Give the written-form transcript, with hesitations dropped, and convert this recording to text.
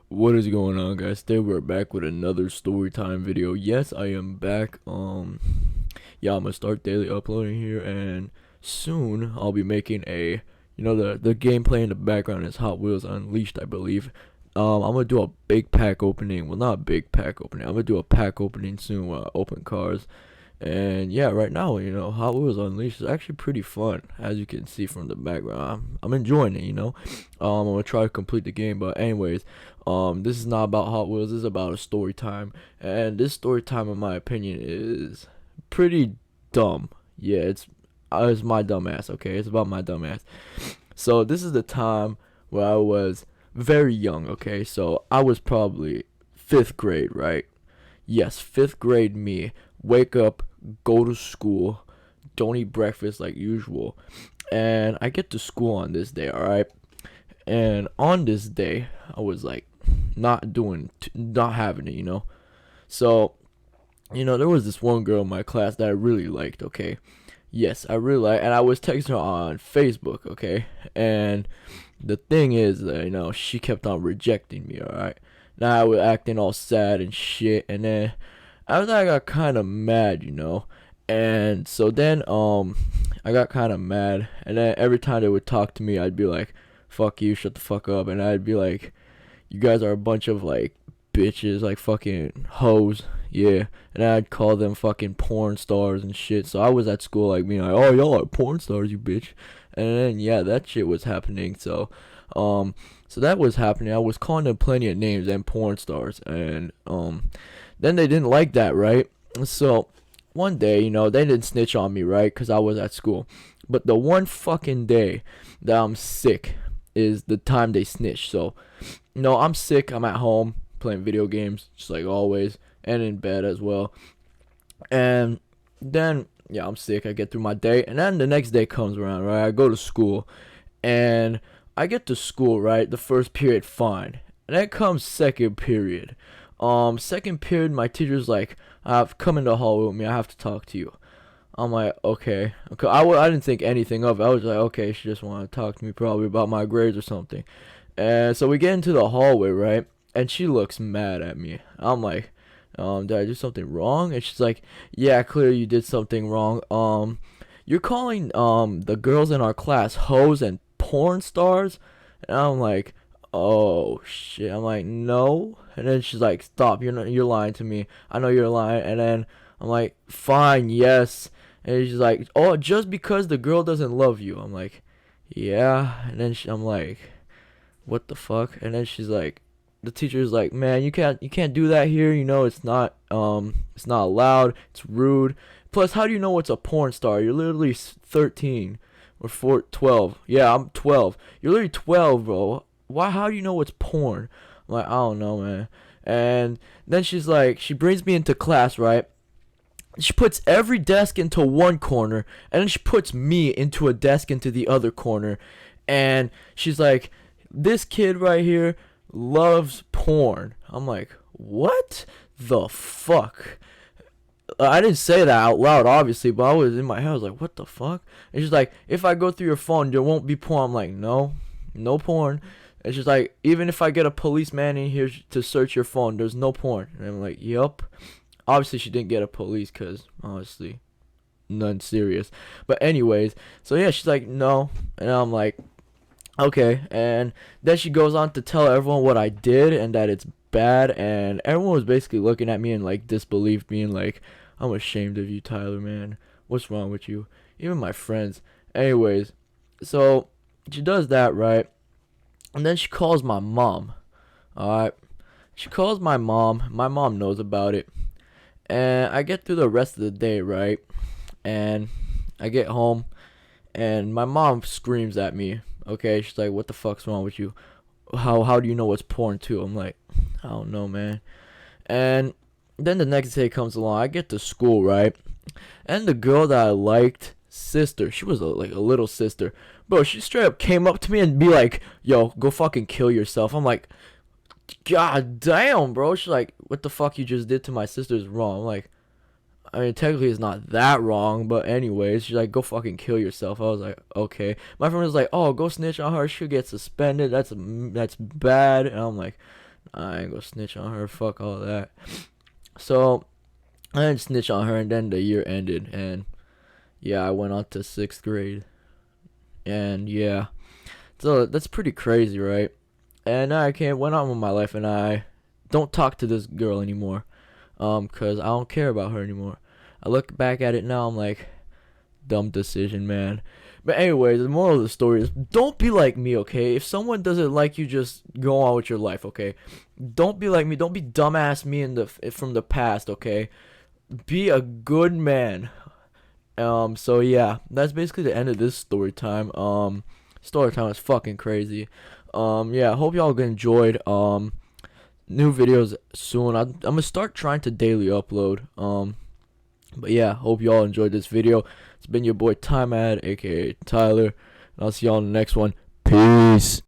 What is going on, guys? Today we're back with another story time video. Yes, I am back. Yeah, I'm gonna start daily uploading here, and soon I'll be making the gameplay in the background is Hot Wheels Unleashed, I believe. I'm gonna do a big pack opening. Well, not a big pack opening. I'm gonna do a pack opening soon where I open cars. And yeah, right now, Hot Wheels Unleashed is actually pretty fun, as you can see from the background. I'm enjoying it. I'm gonna try to complete the game, but anyways, this is not about Hot Wheels. This is about a story time, and this story time, in my opinion, is pretty dumb. Yeah, it's my dumb ass. Okay, it's about my dumb ass. So this is the time where I was very young. Okay, so I was probably fifth grade, right? Yes, fifth grade me. Wake up, go to school, don't eat breakfast like usual, and I get to school on this day. All right, and on this day, I was like not having it. So there was this one girl in my class that I really liked. Okay, yes, I really liked, and I was texting her on Facebook. Okay, and the thing is that she kept on rejecting me. All right, now I was acting all sad and shit, and then after that I got kind of mad. And so then I got kind of mad, and then every time they would talk to me, I'd be like, "Fuck you, shut the fuck up," and I'd be like, "You guys are a bunch of like bitches, like fucking hoes." Yeah, and I'd call them fucking porn stars and shit. So I was at school like being like, "Oh, y'all are porn stars, you bitch," and then yeah, that shit was happening. So that was happening. I was calling them plenty of names and porn stars, and then they didn't like that, right? So one day, they didn't snitch on me, right? Because I was at school. But the one fucking day that I'm sick is the time they snitch. So, I'm sick. I'm at home playing video games, just like always, and in bed as well. And then, yeah, I'm sick. I get through my day. And then the next day comes around, right? I go to school. And I get to school, right? The first period, fine. And then comes second period. Second period, my teacher's like, come in the hallway with me. I have to talk to you. I'm like, okay. I didn't think anything of it. I was like, okay, she just wanted to talk to me probably about my grades or something. And so we get into the hallway, right? And she looks mad at me. I'm like, did I do something wrong? And she's like, yeah, clearly you did something wrong. You're calling the girls in our class hoes and porn stars? And I'm like, oh shit. I'm like, no. And then she's like, stop, you're lying to me. I know you're lying. And then I'm like, fine, yes. And she's like, oh, just because the girl doesn't love you. I'm like, yeah. And then I'm like, what the fuck? And then she's like, the teacher's like, man, you can't do that here. It's not allowed. It's rude. Plus, how do you know what's a porn star? You're literally 13 or 12. Yeah, I'm 12. You're literally 12, bro. Why? How do you know what's porn? I'm like, I don't know, man. And then she's like, she brings me into class, right? She puts every desk into one corner, and then she puts me into a desk into the other corner. And she's like, this kid right here loves porn. I'm like, what the fuck? I didn't say that out loud, obviously, but I was in my head. I was like, what the fuck? And she's like, if I go through your phone, there won't be porn. I'm like, no, no porn. And she's like, even if I get a policeman in here to search your phone, there's no porn. And I'm like, yup. Obviously, she didn't get a police because, honestly, none serious. But anyways, so yeah, she's like, no. And I'm like, okay. And then she goes on to tell everyone what I did and that it's bad. And everyone was basically looking at me in, like, disbelief, being like, I'm ashamed of you, Tyler, man. What's wrong with you? Even my friends. Anyways, so she does that, right? And then she calls my mom. Alright. She calls my mom. My mom knows about it. And I get through the rest of the day, right? And I get home. And my mom screams at me. Okay? She's like, what the fuck's wrong with you? How do you know what's porn too? I'm like, I don't know, man. And then the next day comes along. I get to school, right? And the girl that I liked, sister, she was like a little sister. Bro, she straight up came up to me and be like, yo, go fucking kill yourself. I'm like, god damn, bro. She's like, what the fuck you just did to my sister is wrong. I'm like, I mean, technically it's not that wrong, but anyways, she's like, go fucking kill yourself. I was like, okay. My friend was like, oh, go snitch on her. She'll get suspended. That's bad. And I'm like, I ain't gonna snitch on her. Fuck all that. So I didn't snitch on her, and then the year ended, and yeah, I went on to 6th grade, and yeah, so that's pretty crazy, right? And I can't went on with my life, and I don't talk to this girl anymore, cause I don't care about her anymore. I look back at it now, I'm like, dumb decision, man. But anyway, the moral of the story is don't be like me, okay? If someone doesn't like you, just go on with your life, okay? Don't be like me. Don't be dumbass me from the past, okay? Be a good man. So yeah, that's basically the end of this story time. Story time is fucking crazy. Yeah, I hope y'all enjoyed. New videos soon. I'm gonna start trying to daily upload. But yeah, hope y'all enjoyed this video. It's been your boy Time Ad, aka Tyler, and I'll see y'all in the next one. Peace.